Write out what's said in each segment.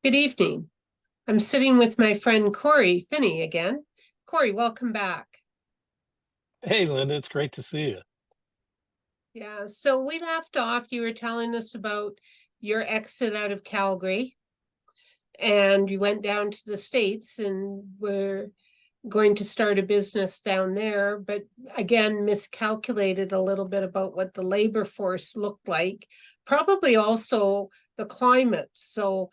Good evening. I'm sitting with my friend Corey Finnie again. Corey, welcome back. Hey, Linda, it's great to see you. Yeah, so we left off. You were telling us about your exit out of Calgary and you went down to the States and were going to start a business down there, but again, miscalculated a little bit about what the labor force looked like, probably also the climate. So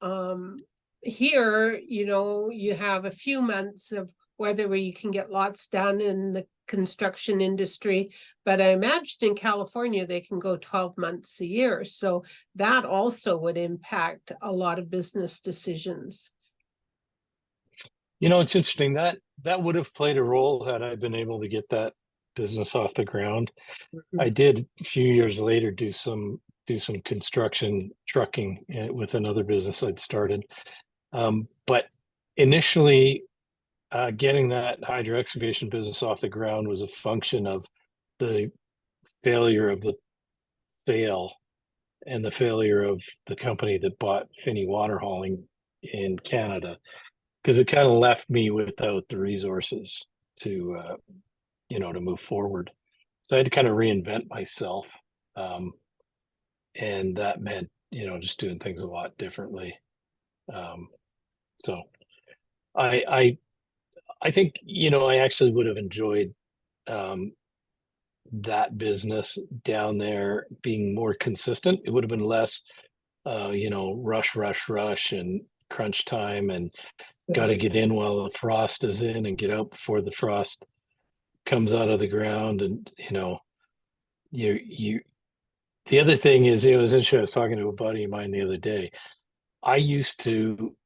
Um, here, you have a few months of weather where you can get lots done in the construction industry, but I imagine in California they can go 12 months a year. So that also would impact a lot of business decisions. It's interesting that would have played a role had I been able to get that business off the ground. I Mhm. did a few years later do some construction trucking with another business I'd started. But initially, getting that hydro excavation business off the ground was a function of the failure of the sale and the failure of the company that bought Finnie water hauling in Canada, because it kind of left me without the resources to move forward. So I had to kind of reinvent myself, um, and that meant just doing things a lot differently. Um, so I I I think I actually would have enjoyed um, that business down there being more consistent. It would have been less rush, rush, rush, and crunch time, and got to Right. get in while the frost is in and get out before the frost comes out of the ground. And you the other thing is, it was interesting. I was talking to a buddy of mine the other day. I used to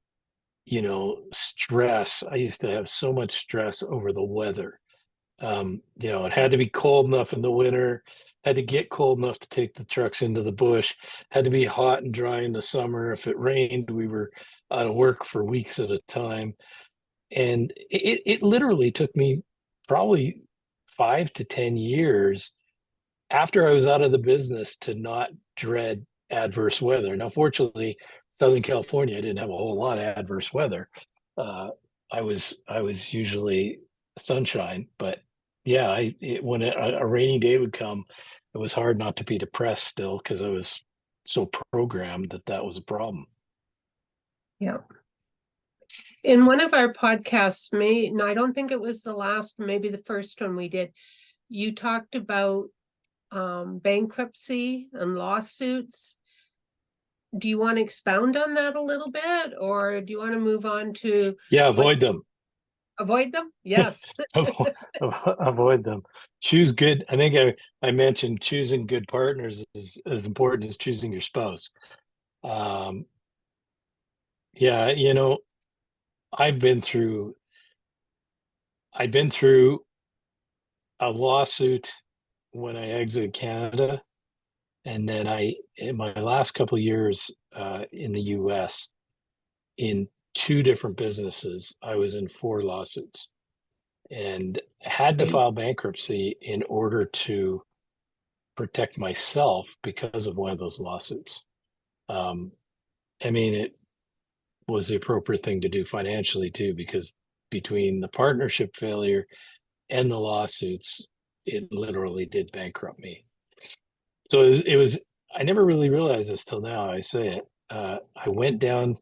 stress. I used to have so much stress over the weather. It had to be cold enough in the winter, had to get cold enough to take the trucks into the bush, had to be hot and dry in the summer. If it rained, we were out of work for weeks at a time. And it literally took me probably 5 to 10 years after I was out of the business to not dread adverse weather. Now, fortunately, Southern California didn't have a whole lot of adverse weather. Uh, I was usually sunshine, but yeah, when a rainy day would come, it was hard not to be depressed still because I was so programmed that that was a problem. Yeah. In one of our podcasts, and I don't think it was the last, maybe the first one we did, you talked about bankruptcy and lawsuits. Do you want to expound on that a little bit, or do you want to move on to Yeah, what avoid them. avoid them? Yes. Avoid them. Choose good. I think I mentioned choosing good partners is as important as choosing your spouse. Um, yeah, I've been through I've been through a lawsuit when I exited Canada, and then in my last couple of years in the US, in two different businesses, I was in four lawsuits and had to Right. file bankruptcy in order to protect myself because of one of those lawsuits. Um, I mean, it was the appropriate thing to do financially too, because between the partnership failure and the lawsuits, it literally did bankrupt me. So it was I never really realized this till now. I say it. I went down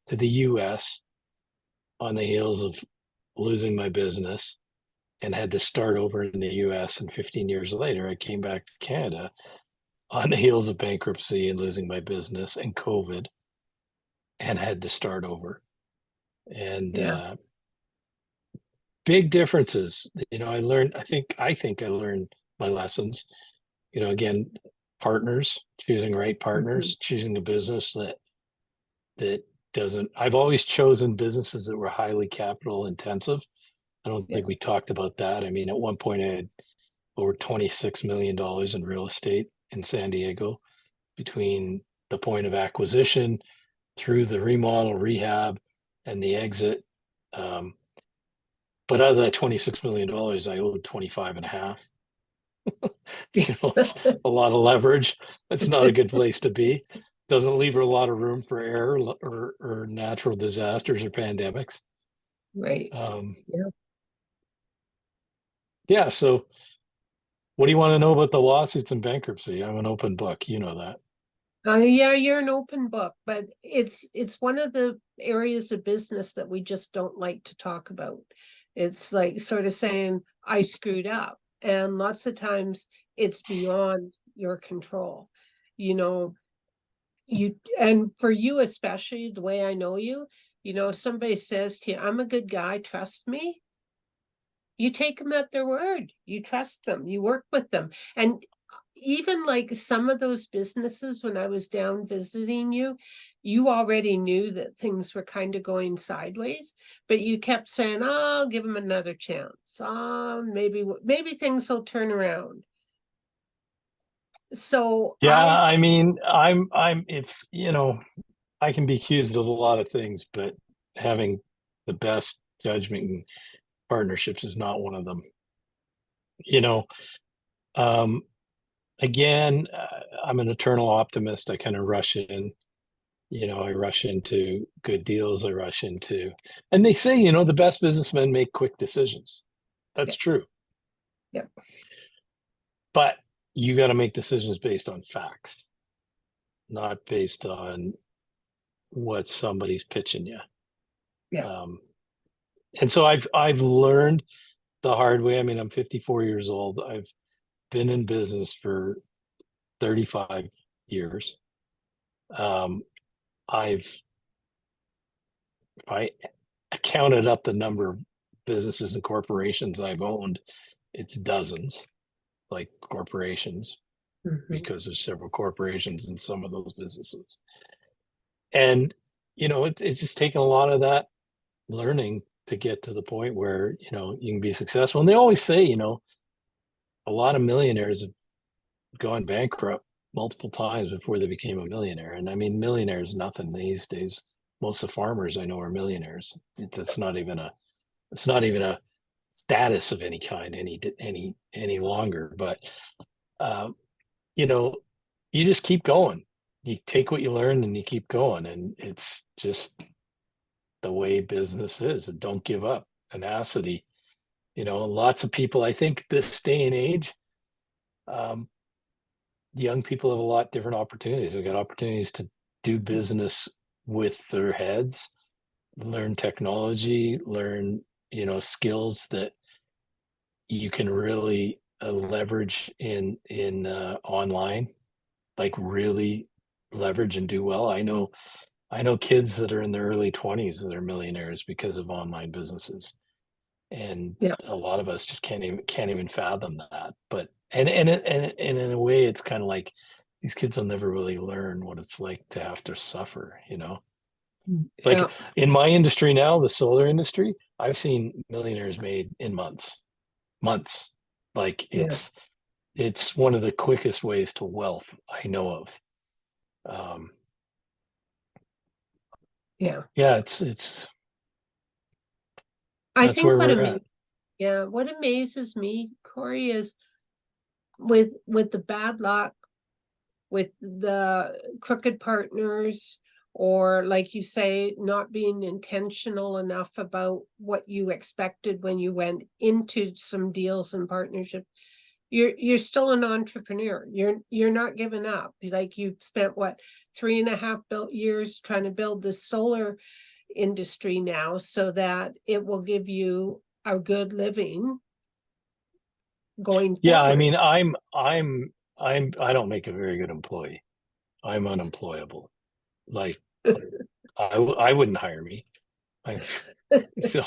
to the US on the heels of losing my business and had to start over in the US. And 15 years later, I came back to Canada on the heels of bankruptcy and losing my business and COVID, and had to start over. And Yeah. big differences. I think I learned my lessons. Again, partners, choosing right Mhm. partners, choosing a business that doesn't. I've always chosen businesses that were highly capital intensive. I don't Yeah. think we talked about that. I mean, at one point I had over $26 million in real estate in San Diego, between the point of acquisition through the remodel, rehab, and the exit. Um, but out of that $26 million, I owed 25 and a half. It's a lot of leverage. That's not a good place to be. doesn't leave a lot of room for error or natural disasters or pandemics. Right. Um, Yeah. yeah. So what do you want to know about the lawsuits and bankruptcy? I'm an open book. You know that. Yeah, you're an open book, but it's one of the areas of business that we just don't like to talk about. It's like sort of saying, I screwed up. And lots of times it's beyond your control. You know, and for you especially, the way I know you, somebody says to you, I'm a good guy, trust me. You take them at their word. You trust them. You work with them. And even like some of those businesses, when I was down visiting you, you already knew that things were kind of going sideways, but you kept saying, oh, I'll give them another chance. Oh, maybe things will turn around. So Yeah. I mean, if, I can be accused of a lot of things, but having the best judgment and partnerships is not one of them. You know, um, again, I'm an eternal optimist. I kind of rush in. I rush into good deals. I rush into, and they say, the best businessmen make quick decisions. yeah, That's true. yeah, But you got to make decisions based on facts, not based on what somebody's pitching you. yeah, Um, and so I've learned the hard way. I mean, I'm 54 years old. I've been in business for 35 years. Um, I've I counted up the number of businesses and corporations I've owned. It's dozens, like corporations, mhm, because there's several corporations in some of those businesses. And it's just taken a lot of that learning to get to the point where you can be successful. And they always say, a lot of millionaires have gone bankrupt multiple times before they became a millionaire. And I mean, millionaires nothing these days. Most of the farmers I know are millionaires. That's not even a it's not even a status of any kind any longer. But um, you know, you just keep going. You take what you learn and you keep going. And it's just the way business is. And don't give up. Tenacity. Lots of people, I think this day and age, um, young people have a lot different opportunities. They've got opportunities to do business with their heads, learn technology, learn, skills that you can really leverage in online, like really leverage and do well. I know kids that are in their early 20s that are millionaires because of online businesses. And yeah, a lot of us just can't even fathom that. But and in a way, it's kind of like these kids will never really learn what it's like to have to suffer. yeah, Like in my industry now, the solar industry, I've seen millionaires made in months. Like yeah, it's one of the quickest ways to wealth I know of. Um, yeah. yeah, it's I that's think where we're at. what amazes me, Corey, is with the bad luck, with the crooked partners, or like you say, not being intentional enough about what you expected when you went into some deals and partnerships. You're still an entrepreneur. You're not giving up. Like you've spent what 3.5 years trying to build this solar industry now so that it will give you a good living going Yeah, I forward. mean, I don't make a very good employee. I'm unemployable. Like I wouldn't hire me. I, so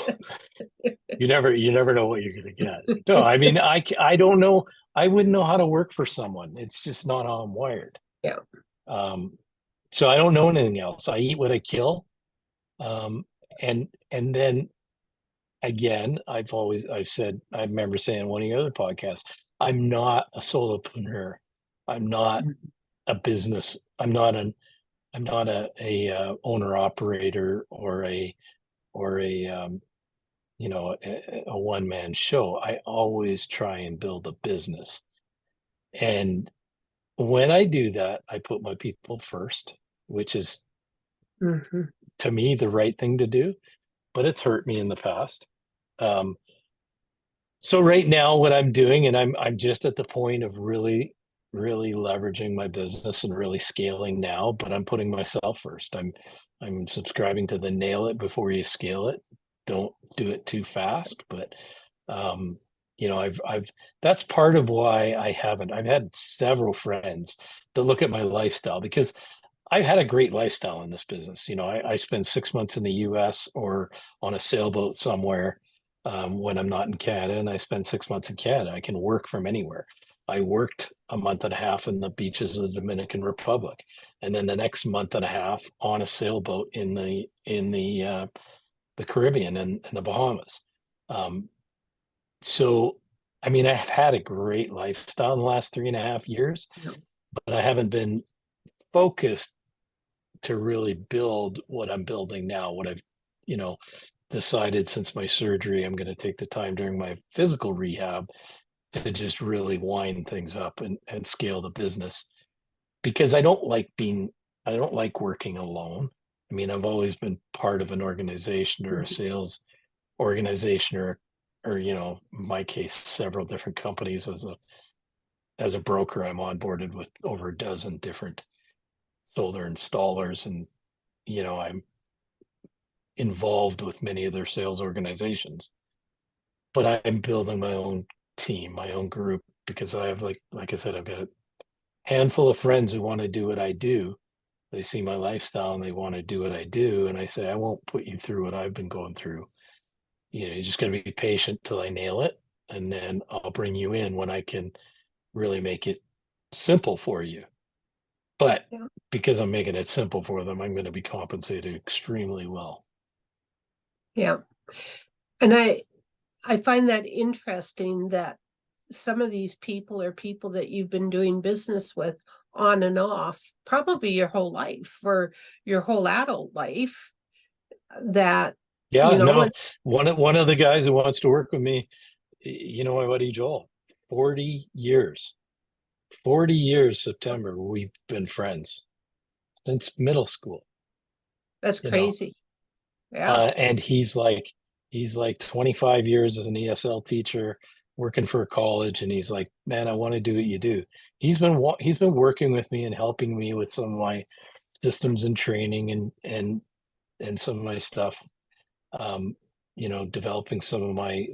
you never know what you're gonna get. No, I mean I don't know. I wouldn't know how to work for someone. It's just not how I'm wired. Yeah. Um, so I don't know anything else. I eat what I kill. Um, and then again, I've said, I remember saying on one of your other podcasts, I'm not a solopreneur. I'm not a business. I'm not a owner operator or a a one man show. I always try and build a business. And when I do that, I put my people first. which is Mhm. to me the right thing to do, but it's hurt me in the past. Um, so right now what I'm doing, and I'm just at the point of really leveraging my business and really scaling now, but I'm putting myself first. I'm subscribing to the nail it before you scale it. Don't do it too fast, but um, I've that's part of why I haven't. I've had several friends that look at my lifestyle because I've had a great lifestyle in this business. I spend 6 months in the US or on a sailboat somewhere when I'm not in Canada, and I spend 6 months in Canada. I can work from anywhere. I worked a month and a half in the beaches of the Dominican Republic, and then the next month and a half on a sailboat in the Caribbean and the Bahamas. Um, so, I mean, I've had a great lifestyle in the last 3.5 years, Yeah. but I haven't been focused to really build what I'm building now, what I've, you know, decided since my surgery, I'm going to take the time during my physical rehab to just really wind things up and scale the business because I don't like working alone. I mean, I've always been part of an organization or a Mhm. sales organization or, in my case, several different companies as a broker. I'm onboarded with over a dozen different solar installers and, I'm involved with many of their sales organizations, but I'm building my own team, my own group, because I have like I said, I've got a handful of friends who want to do what I do. They see my lifestyle and they want to do what I do. And I say, I won't put you through what I've been going through. You just got to be patient till I nail it. And then I'll bring you in when I can really make it simple for you. But Yeah. because I'm making it simple for them, I'm going to be compensated extremely well. Yeah. And I find that interesting that some of these people are people that you've been doing business with on and off, probably your whole life or your whole adult life, that, Yeah, you know, when no. One of the guys who wants to work with me, my buddy Joel, 40 years. 40 years September, we've been friends since middle school, that's you know. crazy. Yeah, And he's like 25 years as an ESL teacher, working for a college, and he's like, man, I want to do what you do. He's been working with me and helping me with some of my systems and training and some of my stuff. Um, developing some of my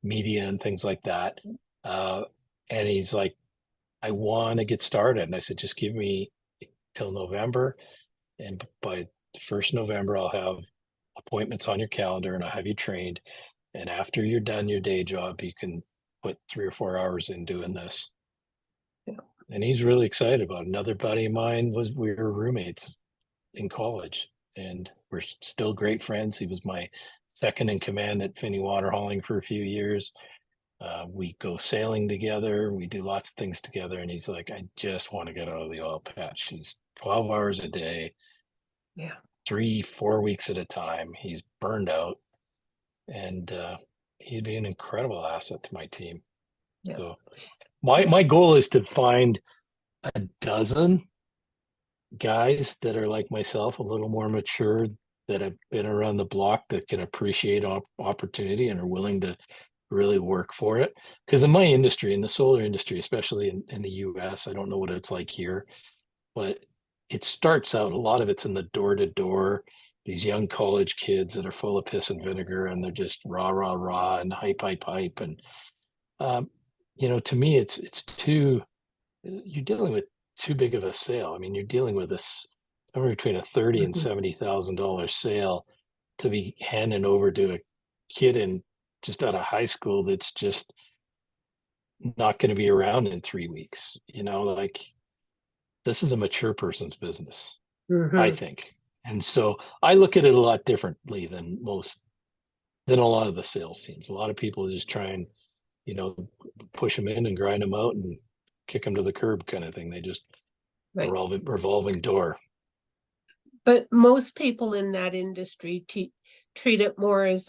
media and things like that. Uh, and he's like, I want to get started. And I said, just give me till November. And by 1st November, I'll have appointments on your calendar and I'll have you trained. And after you're done your day job, you can put 3 or 4 hours in doing this. yeah, And he's really excited about it. Another buddy of mine we were roommates in college and we're still great friends. He was my second in command at Finnie water hauling for a few years. We go sailing together. We do lots of things together. And he's like, I just want to get out of the oil patch. He's 12 hours a day, yeah, 3, 4 weeks at a time. He's burned out and he'd be an incredible asset to my team. yeah, So my goal is to find a dozen guys that are like myself, a little more mature, that have been around the block, that can appreciate opportunity and are willing to really work for it. Because in my industry, in the solar industry, especially in the US, I don't know what it's like here, but it starts out, a lot of it's in the door to door, these young college kids that are full of piss and vinegar and they're just rah, rah, rah and hype. And, um, to me, it's too, you're dealing with too big of a sale. I mean, you're dealing with this somewhere between a 30 and mhm, $70,000 sale to be handing over to a kid in just out of high school that's just not going to be around in 3 weeks. Like this is a mature person's business, I mhm, think. And so I look at it a lot differently than a lot of the sales teams. A lot of people just try and, you know, push them in and grind them out and kick them to the curb kind of thing. They just right. revolving door. But most people in that industry treat it more as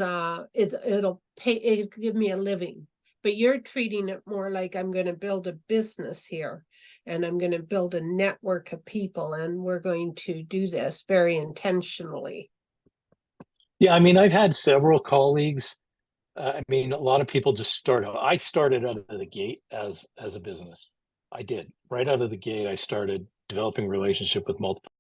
it'll give me a living. but you're treating it more like I'm going to build a business here and I'm going to build a network of people and we're going to do this very intentionally. Yeah, I mean, I've had several colleagues. I mean, a lot of people just start out. I started out of the gate as a business. I did right out of the gate. I started developing relationship with multiple